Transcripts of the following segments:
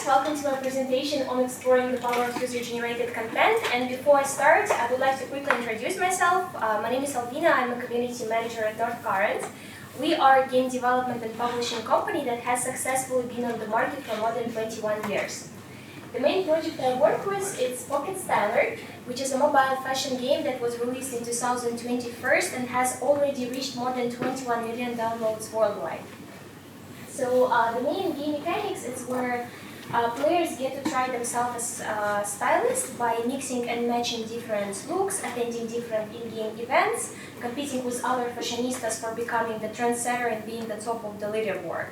guys, welcome to my presentation on exploring the power of user-generated content. And before I start, I would like to quickly introduce myself. My name is Albina, I'm a community manager at Nordcurrent. We are a game development and publishing company that has successfully been on the market for more than 21 years. The main project I work with is Pocket Styler, which is a mobile fashion game that was released in 2021 and has already reached more than 21 million downloads worldwide. So the main game mechanics is where players get to try themselves as stylists by mixing and matching different looks, attending different in-game events, competing with other fashionistas for becoming the trendsetter and being the top of the leaderboard.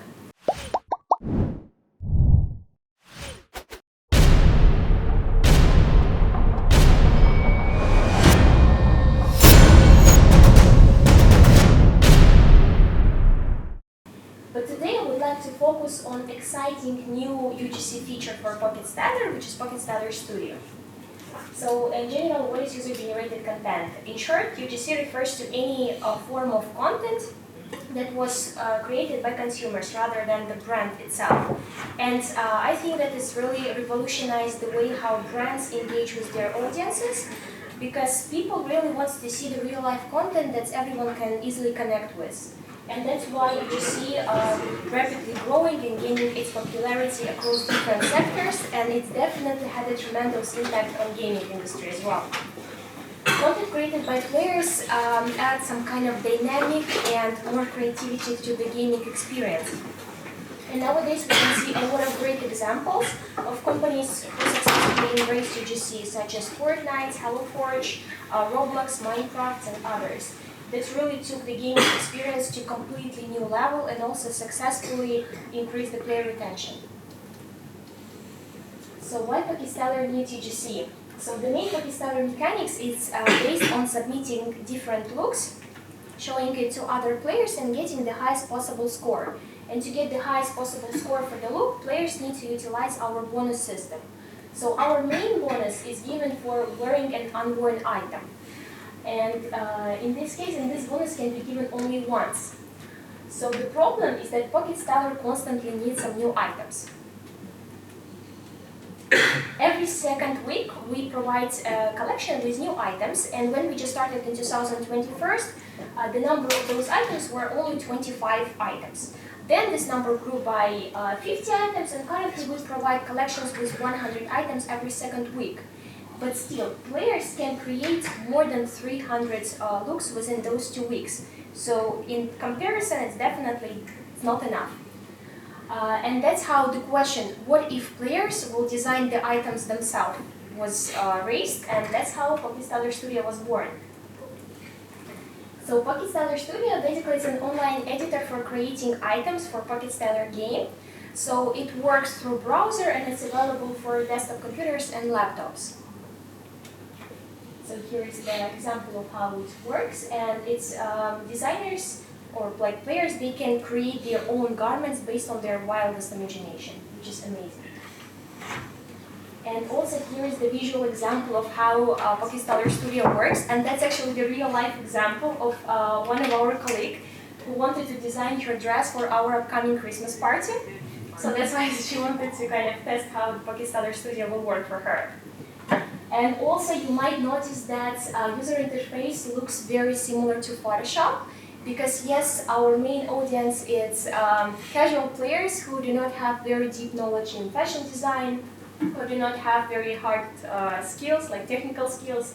But today I would like to focus on exciting new UGC feature for Pocket Styler, which is Pocket Styler Studio. So in general, what is user-generated content? In short, UGC refers to any form of content that was created by consumers rather than the brand itself. And I think that it's really revolutionized the way how brands engage with their audiences, because people really want to see the real-life content that everyone can easily connect with. And that's why UGC rapidly growing and gaining its popularity across different sectors, and it's definitely had a tremendous impact on gaming industry as well. Content created by players adds some kind of dynamic and more creativity to the gaming experience. And nowadays we can see a lot of great examples of companies who successfully embrace UGC, such as Fortnite, HelloForge, Roblox, Minecraft, and others. That really took the gaming experience to a completely new level and also successfully increased the player retention. So why Pocket Styler needs UGC? So the main Pocket Styler mechanics is based on submitting different looks, showing it to other players and getting the highest possible score. And to get the highest possible score for the look, players need to utilize our bonus system. So our main bonus is given for wearing an unworn item. And in this case, this bonus can be given only once. So the problem is that Pocket Styler constantly needs some new items. Every second week, we provide a collection with new items, and when we just started in 2021, the number of those items were only 25 items. Then this number grew by 50 items, and currently we provide collections with 100 items every second week. But still, players can create more than 300 looks within those 2 weeks. So in comparison, it's definitely not enough. And that's how the question, what if players will design the items themselves, was raised, and that's how Pocket Styler Studio was born. So Pocket Styler Studio basically is an online editor for creating items for Pocket Styler game. So it works through browser and it's available for desktop computers and laptops. So here is the example of how it works, and it's designers or players, they can create their own garments based on their wildest imagination, which is amazing. And also here is the visual example of how Pocket Styler Studio works, and that's actually the real-life example of one of our colleagues who wanted to design her dress for our upcoming Christmas party. So that's why she wanted to kind of test how the Pocket Styler Studio will work for her. And also you might notice that user interface looks very similar to Photoshop, because yes, our main audience is casual players who do not have very deep knowledge in fashion design, who do not have very hard skills, like technical skills.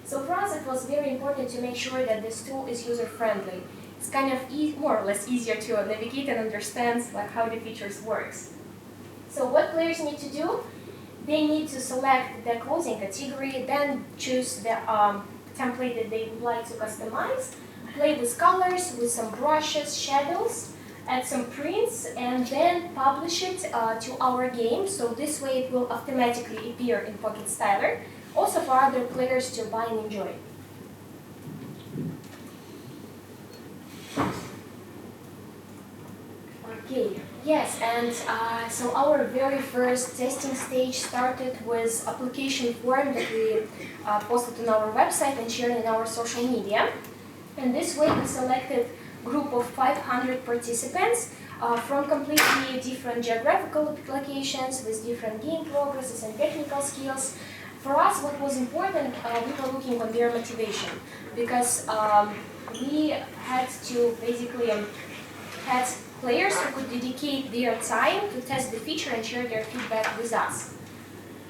So for us it was very important to make sure that this tool is user-friendly. It's kind of more or less easier to navigate and understand like how the features works. So what players need to do? They need to select the clothing category, then choose the template that they would like to customize, play with colors, with some brushes, shadows, add some prints, and then publish it to our game. So this way it will automatically appear in Pocket Styler, also for other players to buy and enjoy. Okay. Yes, and so our very first testing stage started with application form that we posted on our website and shared in our social media. And this way we selected a group of 500 participants from completely different geographical locations with different game progresses and technical skills. For us, what was important, we were looking on their motivation, because we had to basically had players who could dedicate their time to test the feature and share their feedback with us.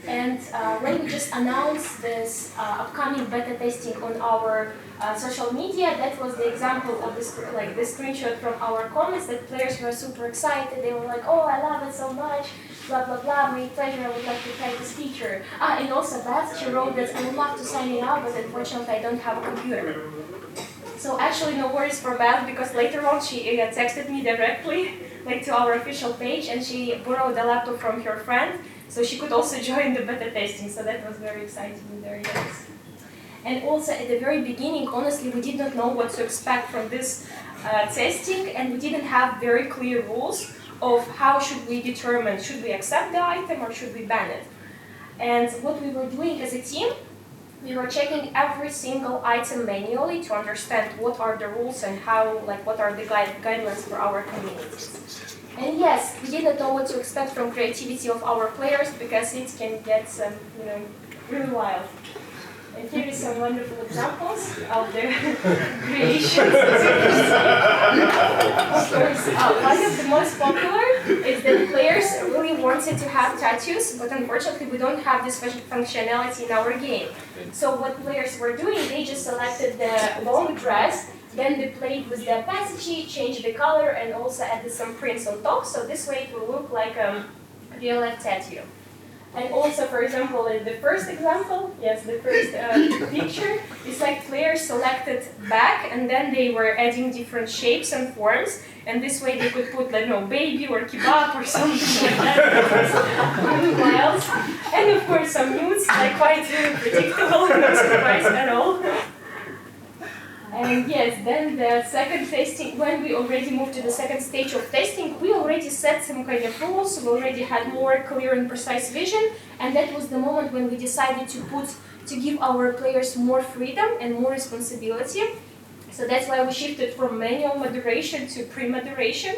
And when we just announced this upcoming beta testing on our social media, that was the example of this, like the screenshot from our comments, that players were super excited. They were like, "Oh, I love it so much, blah blah blah, my pleasure, I would like to try this feature." And also Beth, she wrote that, "I would love to sign it up, but unfortunately I don't have a computer." So actually no worries for Beth, because later on she texted me directly, like to our official page, and she borrowed a laptop from her friend, so she could also join the beta testing. So that was very exciting and very nice. And also at the very beginning, honestly, we did not know what to expect from this testing, and we didn't have very clear rules of how should we determine, should we accept the item or should we ban it. And what we were doing as a team, we were checking every single item manually to understand what are the rules and how, like, what are the guidelines for our communities. And yes, we didn't know what to expect from creativity of our players, because it can get really wild. And here is some wonderful examples of the creations. Of course, one of the most popular is that players really wanted to have tattoos, but unfortunately we don't have this functionality in our game. So what players were doing, they just selected the long dress, then they played with the opacity, changed the color, and also added some prints on top. So this way it will look like a real-life tattoo. And also, for example, in the first example, yes, the first picture, it's like players selected back, and then they were adding different shapes and forms, and this way they could put, like, baby or kebab or something like that. Really wild. And of course, some nudes, like quite predictable, no surprise at all. And yes, then the second testing, when we already moved to the second stage of testing, we already set some kind of rules, we already had more clear and precise vision, and that was the moment when we decided to give our players more freedom and more responsibility. So that's why we shifted from manual moderation to pre-moderation.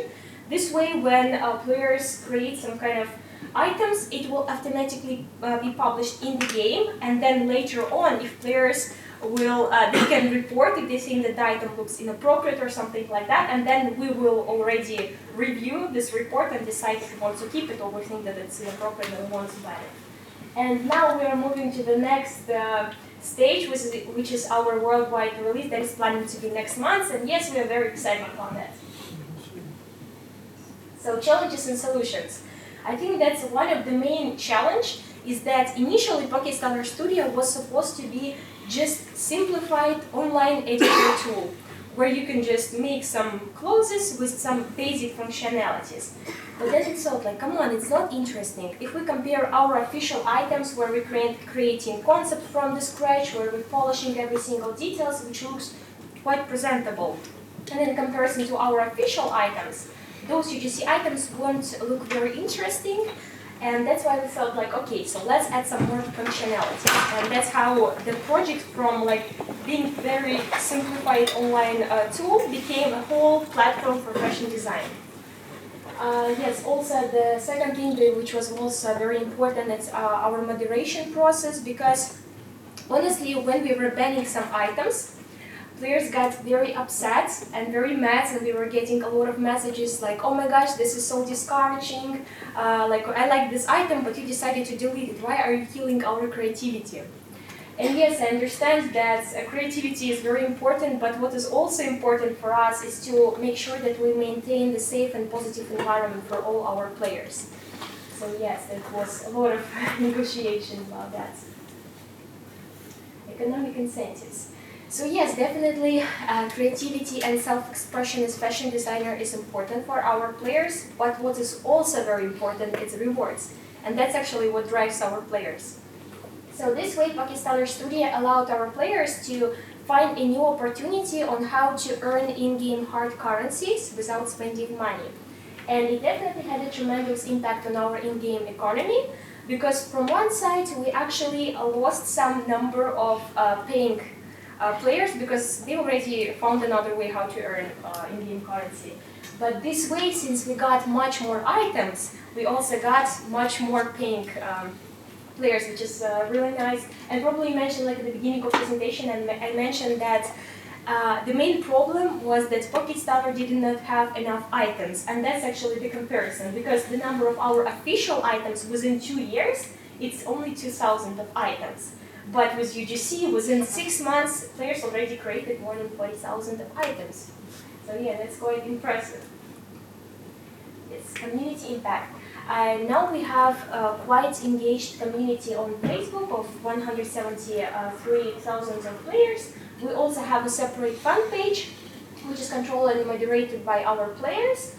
This way, when players create some kind of items, it will automatically be published in the game, and then later on, if players they can report if they think that the item looks inappropriate or something like that, and then we will already review this report and decide if we want to keep it or we think that it's inappropriate and we want to ban it. And now we are moving to the next stage, which is our worldwide release that is planning to be next month, and yes, we are very excited about that. So challenges and solutions. I think that's one of the main challenge, is that initially Pokestellar Studio was supposed to be just simplified online editor tool, where you can just make some clothes with some basic functionalities. But then it thought, like, come on, it's not interesting. If we compare our official items, where we're creating concepts from the scratch, where we're polishing every single details, which looks quite presentable, and in comparison to our official items, those UGC items won't look very interesting. And that's why we thought, like, okay, so let's add some more functionality. And that's how the project, from like being very simplified online tool, became a whole platform for fashion design. Yes, also the second thing which was also very important, is our moderation process, because honestly, when we were banning some items, players got very upset and very mad, and we were getting a lot of messages like, "Oh my gosh, this is so discouraging, like, I like this item, but you decided to delete it. Why are you killing our creativity?" And yes, I understand that creativity is very important, but what is also important for us is to make sure that we maintain the safe and positive environment for all our players. So yes, there was a lot of negotiation about that. Economic incentives. So yes, definitely creativity and self-expression as fashion designer is important for our players, but what is also very important is rewards. And that's actually what drives our players. So this way, Pokestellar Studio allowed our players to find a new opportunity on how to earn in-game hard currencies without spending money. And it definitely had a tremendous impact on our in-game economy, because from one side, we actually lost some number of paying players, because they already found another way how to earn in-game currency. But this way, since we got much more items, we also got much more paying players, which is really nice. And probably mentioned like at the beginning of the presentation, and I mentioned that the main problem was that Pocket Starter did not have enough items, and that's actually the comparison, because the number of our official items within 2 years, it's only 2,000 of items. But with UGC, within 6 months, players already created more than 40,000 of items. So yeah, that's quite impressive. Yes, community impact. Now we have a quite engaged community on Facebook of 173,000 of players. We also have a separate fan page, which is controlled and moderated by our players.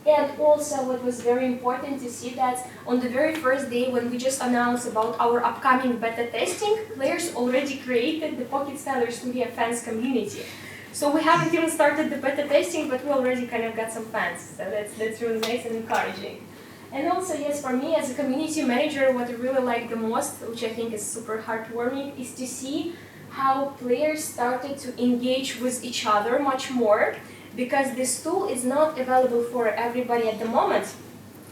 And also what was very important to see that on the very first day when we just announced about our upcoming beta testing, players already created the Pocket Starter Studio fans community. So we haven't even started the beta testing, but we already kind of got some fans. So that's really nice and encouraging. And also, yes, for me as a community manager, what I really like the most, which I think is super heartwarming, is to see how players started to engage with each other much more, because this tool is not available for everybody at the moment,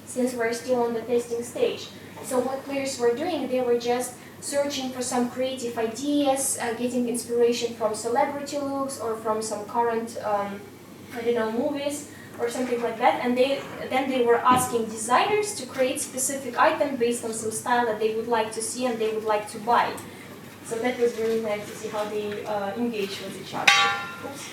since we're still on the testing stage. So what players were doing, they were just searching for some creative ideas, getting inspiration from celebrity looks or from some current, movies or something like that, and then they were asking designers to create specific item based on some style that they would like to see and they would like to buy. So that was really nice to see how they engage with each other. Oops.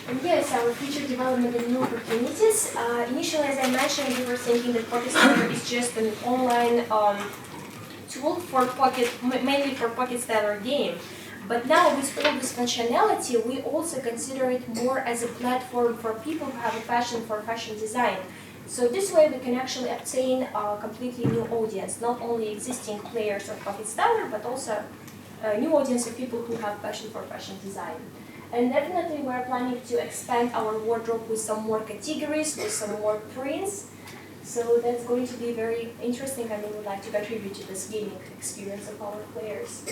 And yes, our future development and new opportunities. Initially, as I mentioned, we were thinking that Pocket Starter is just an online tool for mainly for Pocket Starter game. But now with all this functionality, we also consider it more as a platform for people who have a passion for fashion design. So this way we can actually obtain a completely new audience, not only existing players of Pocket Starter, but also a new audience of people who have passion for fashion design. And definitely we're planning to expand our wardrobe with some more categories, with some more prints. So that's going to be very interesting, and we would like to contribute to this gaming experience of our players.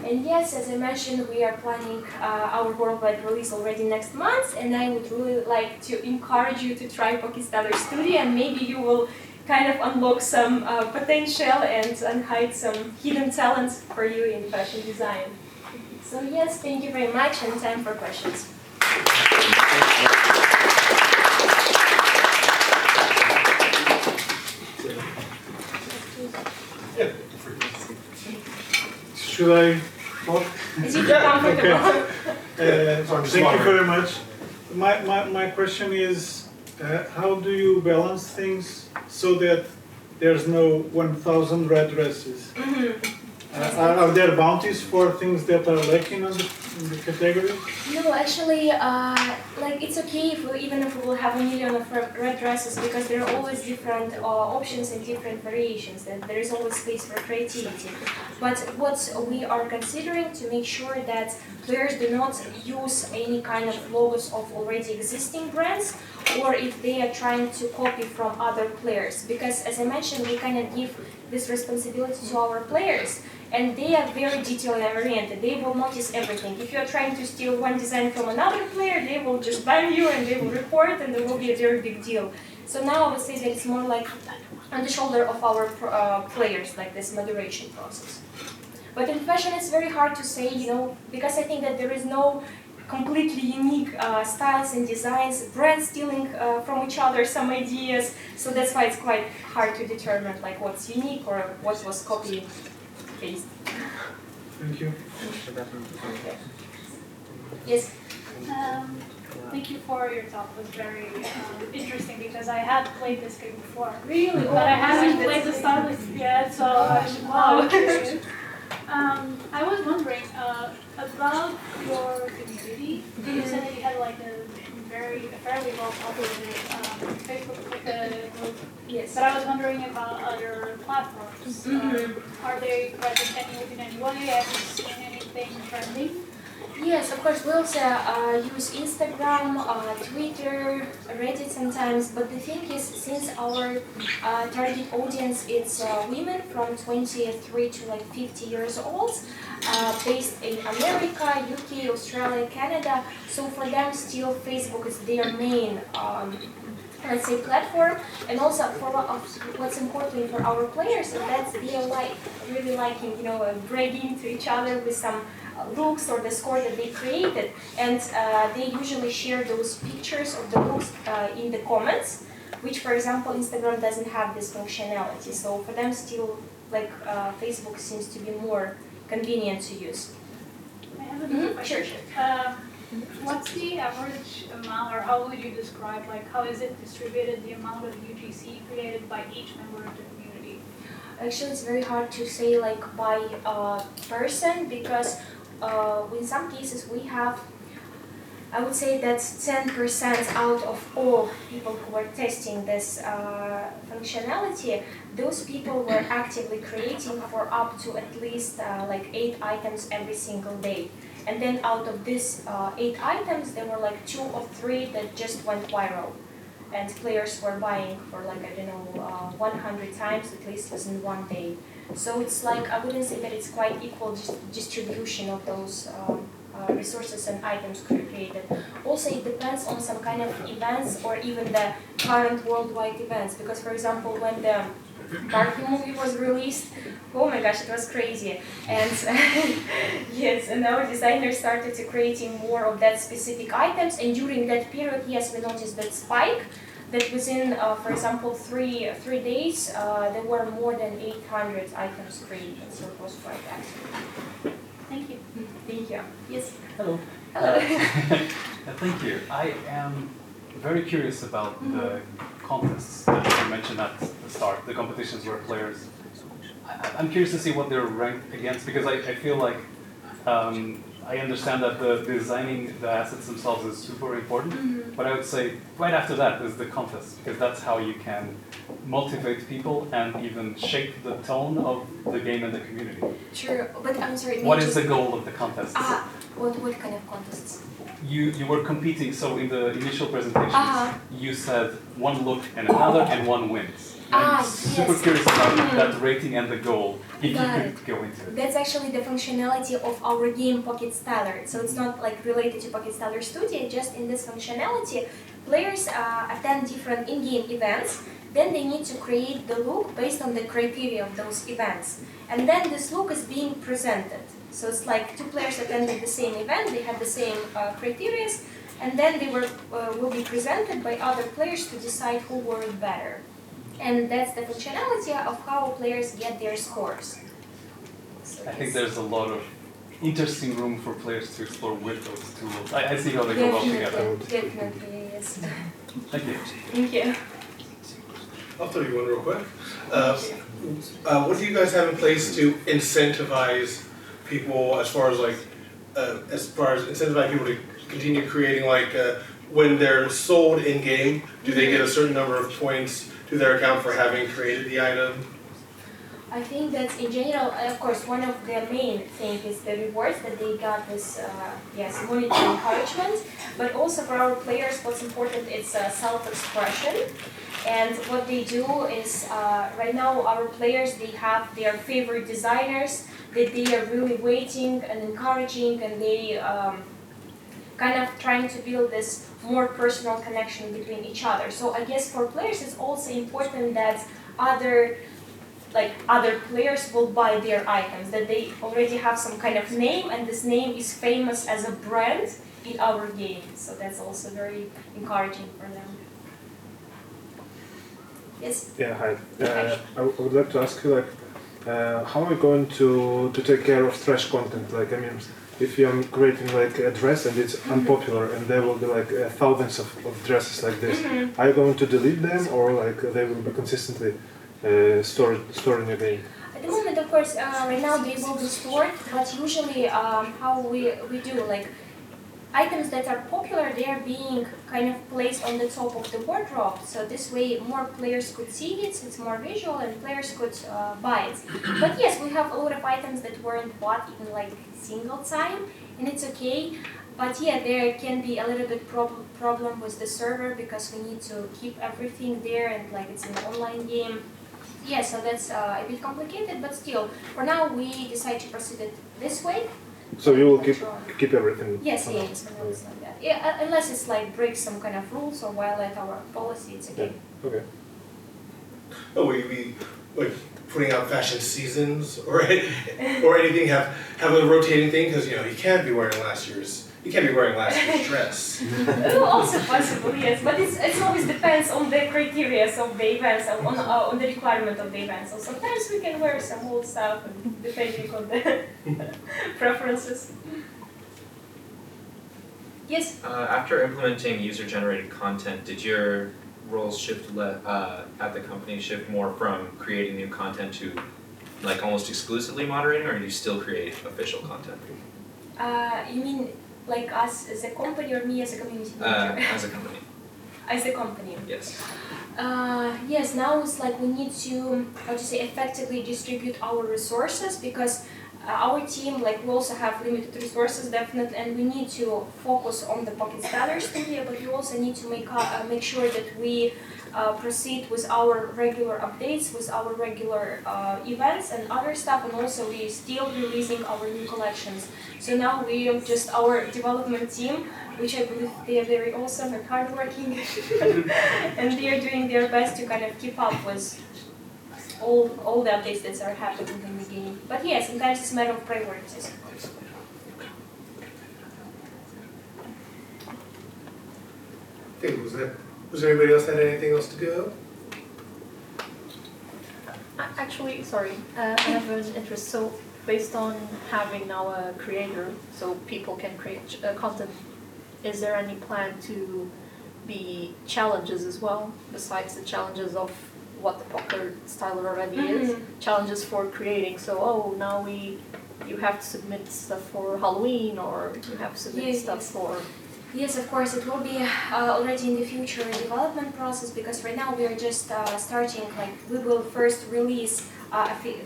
And yes, as I mentioned, we are planning our worldwide release already next month, and I would really like to encourage you to try Pocket Starter Studio, and maybe you will kind of unlock some potential and unhide some hidden talents for you in fashion design. So yes, thank you very much, and time for questions. Should I talk? Is it comfortable? Okay. Thank you very much. My question is, how do you balance things so that there's no 1,000 red dresses? Are there bounties for things that are lacking in the category? No, actually, like it's okay even if we will have 1 million of red dresses, because there are always different options and different variations, and there is always space for creativity. But what we are considering to make sure that players do not use any kind of logos of already existing brands, or if they are trying to copy from other players. Because as I mentioned, we kind of give this responsibility to our players, and they are very detail-oriented. They will notice everything. If you are trying to steal one design from another player, they will just ban you and they will report, and there will be a very big deal. So now I would say that it's more like on the shoulder of our players, like this moderation process. But in fashion, it's very hard to say, because I think that there is no completely unique styles and designs, brands stealing from each other some ideas. So that's why it's quite hard to determine like what's unique or what was copy. Thank you. Yes. Thank you for your talk. It was very interesting, because I had played this game before. Really? But I haven't played the Starless yet, so I'm curious. I was wondering about your community. You said that you had like a fairly well populated Facebook group. Yes. But I was wondering about other platforms. Are they present in any way? Have you seen anything trending? Yes, of course. We also use Instagram, Twitter, Reddit sometimes. But the thing is, since our target audience is women from 23 to like 50 years old, based in America, UK, Australia, Canada. So for them, still Facebook is their main, let's say, platform. And also for what's important for our players is that they are like really liking, bragging to each other with some looks or the score that they created, and they usually share those pictures of the looks in the comments, which, for example, Instagram doesn't have this functionality. So for them, still, like Facebook seems to be more convenient to use. I have another question. Sure. What's the average amount, or how would you describe, like, how is it distributed, the amount of UGC created by each member of the community? Actually, it's very hard to say like by person, because in some cases we have, I would say that 10% out of all people who were testing this functionality, those people were actively creating for up to at least like 8 items every single day. And then out of these 8 items, there were like 2 or 3 that just went viral. And players were buying for like, I don't know, 100 times at least within one day. So it's like, I wouldn't say that it's quite equal distribution of those resources and items created. Also, it depends on some kind of events or even the current worldwide events. Because, for example, when the Barbie movie was released, oh my gosh, it was crazy. And yes, and our designers started to creating more of that specific items. And during that period, yes, we noticed that spike. That within, for example, three days, there were more than 800 items created. So it was quite active. Thank you. Thank you. Yes. Hello. Hello. Thank you. I am very curious about the contests that you mentioned at the start, the competitions where players. I'm curious to see what they're ranked against, because I feel like I understand that the designing the assets themselves is super important, but I would say right after that is the contest, because that's how you can motivate people and even shape the tone of the game and the community. Sure, but I'm sorry. What is the goal of the contest? What kind of contests? You were competing, so in the initial presentations, you said one look and another and one wins. I'm super curious about that rating and the goal, if you could go into it. That's actually the functionality of our game Pocket Stellar. So it's not like related to Pocket Stellar Studio, just in this functionality, players attend different in-game events, then they need to create the look based on the criteria of those events. And then this look is being presented. So it's like 2 players attended the same event, they had the same criteria, and then they will be presented by other players to decide who worked better. And that's the functionality of how players get their scores. So I think there's a lot of interesting room for players to explore with those tools. I see how they go well together. Definitely, yes. Thank you. Thank you. I'll throw you one real quick. What do you guys have in place to incentivize people as far as incentivizing people to continue creating, like when they're sold in game, do they get a certain number of points to their account for having created the item? I think that in general, of course, one of the main things is the rewards that they got this, monetary encouragement. But also for our players, what's important is self-expression. And what they do is, right now our players, they have their favorite designers that they are really waiting and encouraging, and they kind of trying to build this more personal connection between each other. So I guess for players it's also important that other players will buy their items, that they already have some kind of name and this name is famous as a brand in our game. So that's also very encouraging for them. Yes? Yeah, hi. I would like to ask you, how are we going to take care of trash content? Like, I mean, if you're creating like a dress and it's unpopular and there will be like thousands of dresses like this, are you going to delete them, or like they will be consistently stored in your game? At the moment, of course, right now they will be stored, but usually how we do, like, items that are popular, they are being kind of placed on the top of the wardrobe. So this way more players could see it, it's more visual and players could buy it. But yes, we have a lot of items that weren't bought even like single time, and it's okay. But yeah, there can be a little bit problem with the server because we need to keep everything there and like it's an online game. Yeah, so that's a bit complicated, but still, for now we decide to proceed it this way. So you will keep everything? Yes, yes, it's like that. Yeah, unless it's like breaks some kind of rules or violate our policy, it's okay. Okay. Oh, will you be like putting out fashion seasons or anything? Have a rotating thing because you can't be wearing last year's dress. Also possible, yes, but it always depends on the criteria of the events, on the requirement of the event. So sometimes we can wear some old stuff depending on the preferences. Yes? After implementing user-generated content, did your roles shift at the company shift more from creating new content to like almost exclusively moderating, or do you still create official content? You mean like us as a company or me as a community manager? As a company. As a company. Yes. Yes, now it's like we need to, effectively distribute our resources because our team, like we also have limited resources definitely, and we need to focus on the Pocket Stellar Studio, but we also need to make sure that we proceed with our regular updates, with our regular events and other stuff, and also we still releasing our new collections. So now we have just our development team, which I believe they are very awesome and hardworking, and they are doing their best to kind of keep up with all the updates that are happening in the game. But yeah, sometimes it's a matter of priorities. Okay, was there anybody else that had anything else to go? Actually, sorry, I have an interest. So, based on having now a creator, so people can create content, is there any plan to be challenges as well, besides the challenges of what the Pocket Styler already is? Challenges for creating, so now you have to submit stuff for Halloween, or you have to submit stuff for... Yes, of course, it will be already in the future development process, because right now we are just starting, like we will first release,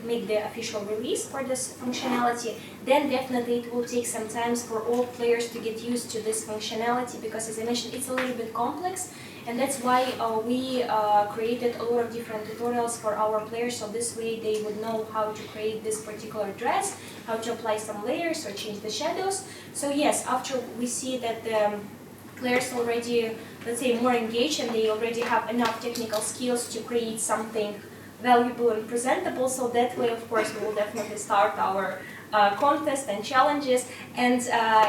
make the official release for this functionality. Then definitely it will take some time for all players to get used to this functionality, because as I mentioned, it's a little bit complex, and that's why we created a lot of different tutorials for our players, so this way they would know how to create this particular dress, how to apply some layers or change the shadows. So yes, after we see that the players already, let's say, more engaged and they already have enough technical skills to create something valuable and presentable, so that way of course we will definitely start our contest and challenges. And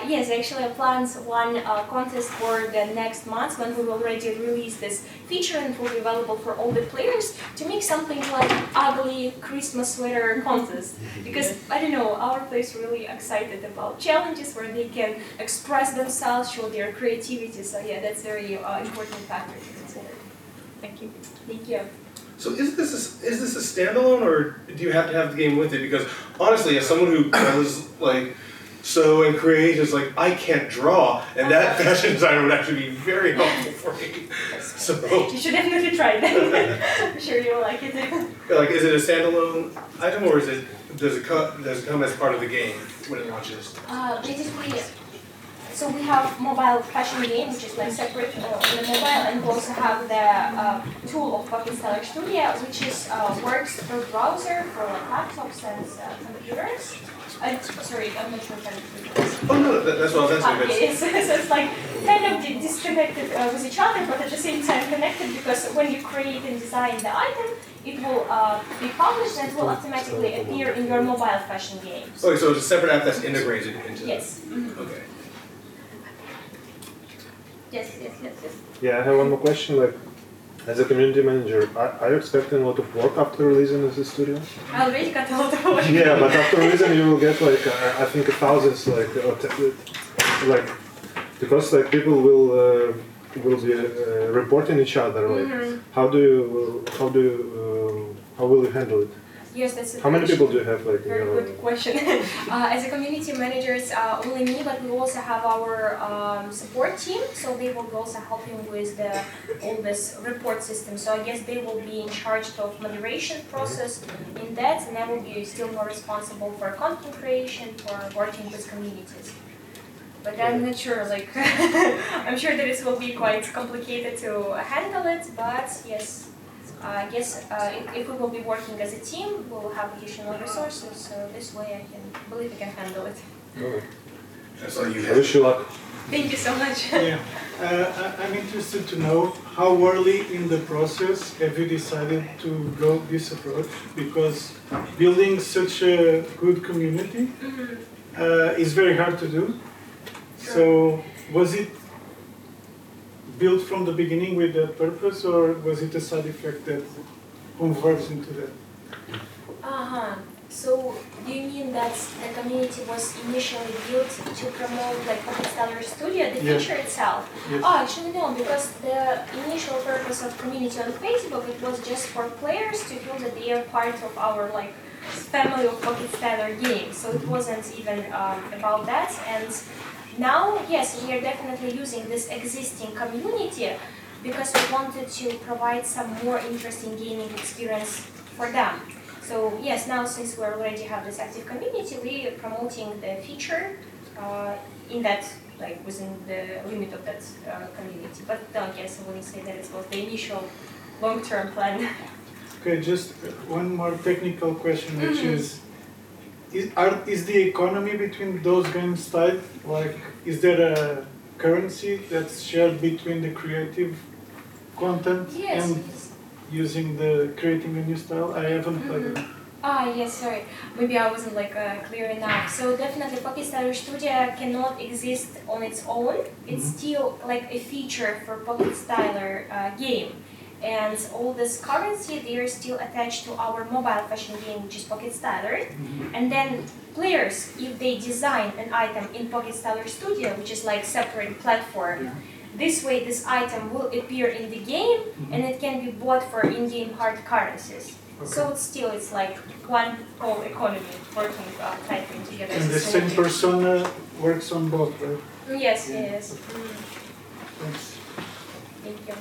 yes, actually I planned one contest for the next month when we will already release this feature and it will be available for all the players, to make something like ugly Christmas sweater contest. Because I don't know, our players are really excited about challenges where they can express themselves, show their creativity. So yeah, that's a very important factor to consider. Thank you. Thank you. So is this a standalone, or do you have to have the game with it? Because honestly, as someone who does like sew and create, is like I can't draw, and that fashion designer would actually be very helpful for me. So you should definitely try that. I'm sure you'll like it. Like, is it a standalone item, or does it come as part of the game when it launches? Basically. So we have mobile fashion game, which is like separate on the mobile, and we also have the tool of Pocket Stellar Studio, which is works through browser for like laptops and computers. Sorry, I'm not sure if I'm Oh no, that's what I was asking. So it's like kind of disconnected with each other, but at the same time connected, because when you create and design the item, it will be published and it will automatically appear in your mobile fashion game. Okay, so it's a separate app that's integrated into. Yes. Okay. Yes. Yeah, I have one more question. Like, as a community manager, are you expecting a lot of work after releasing this studio? I already got a lot of work. Yeah, but after releasing, you will get like I think thousands like because like people will be reporting each other. Like, how will you handle it? Yes, that's a How many people do you have? Like, very good question. As a community manager, it's only me, but we also have our support team, so they will be also helping with all this report system. So I guess they will be in charge of moderation process in that, and I will be still more responsible for content creation, for working with communities. but I'm not sure, like, I'm sure that it will be quite complicated to handle it, but yes, I guess if we will be working as a team, we'll have additional resources, so this way I believe I can handle it. That's all you I have. wish you luck. Thank you so much. Yeah, I'm interested to know how early in the process have you decided to go this approach? Because building such a good community is very hard to do. So was it built from the beginning with that purpose, or was it a side effect that converts into that? So do you mean that the community was initially built to promote like Pocket Stellar Studio, the Yes. feature itself? Yes. Oh, actually no, because the initial purpose of community on Facebook, it was just for players to feel that they are part of our like family of Pocket Stellar games. So it wasn't even about that. And now, yes, we are definitely using this existing community because we wanted to provide some more interesting gaming experience for them. So yes, now since we already have this active community, we are promoting the feature in that, like within the limit of that community. But yes, I wouldn't say that it was the initial long-term plan. Okay, just one more technical question, which is the economy between those games tied? Like, is there a currency that's shared between the creative content Yes. and using the creating a new style? I haven't played it. Yes, sorry. Maybe I wasn't like clear enough. So definitely Pocket Stellar Studio cannot exist on its own. It's still like a feature for Pocket Stellar game. And all this currency, they are still attached to our mobile fashion game, which is Pocket Stellar. And then players, if they design an item in Pocket Stellar Studio, which is like separate platform, this way this item will appear in the game and it can be bought for in-game hard currencies. Okay. So it's like one whole economy working tightly together. And the same person works on both, right? Yes, yes. Thanks. Thank you.